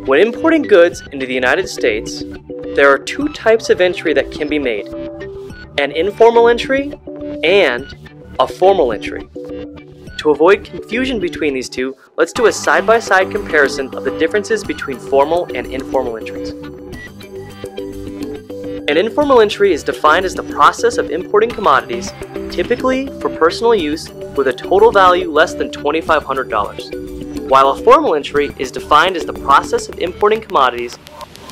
When importing goods into the United States, there are two types of entry that can be made: an informal entry and a formal entry. To avoid confusion between these two, let's do a side-by-side comparison of the differences between formal and informal entries. An informal entry is defined as the process of importing commodities, typically for personal use, with a total value less than $2,500, while a formal entry is defined as the process of importing commodities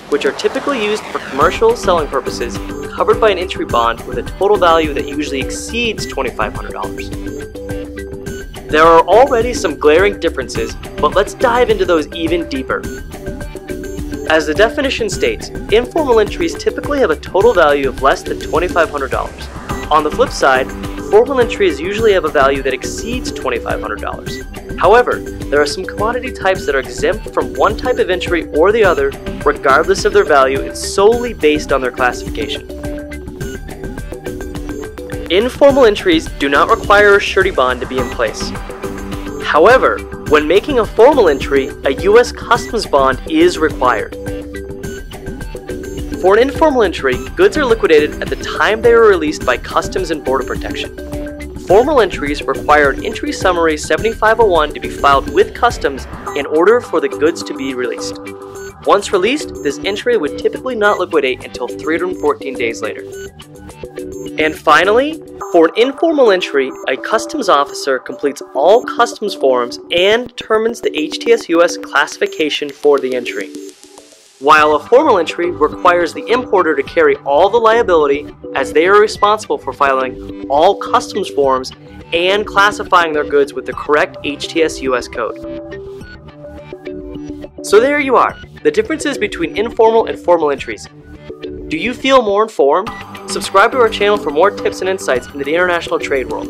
which are typically used for commercial selling purposes, covered by an entry bond with a total value that usually exceeds $2,500. There are already some glaring differences, but let's dive into those even deeper. As the definition states, informal entries typically have a total value of less than $2,500. On the flip side, formal entries usually have a value that exceeds $2,500. However, there are some commodity types that are exempt from one type of entry or the other, regardless of their value and solely based on their classification. Informal entries do not require a surety bond to be in place. However, when making a formal entry, a U.S. Customs bond is required. For an informal entry, goods are liquidated at the time they are released by Customs and Border Protection. Formal entries require an entry summary 7501 to be filed with Customs in order for the goods to be released. Once released, this entry would typically not liquidate until 314 days later. And finally, for an informal entry, a customs officer completes all customs forms and determines the HTS-US classification for the entry, while a formal entry requires the importer to carry all the liability, as they are responsible for filing all customs forms and classifying their goods with the correct HTS-US code. So there you are, the differences between informal and formal entries. Do you feel more informed? Subscribe to our channel for more tips and insights into the international trade world.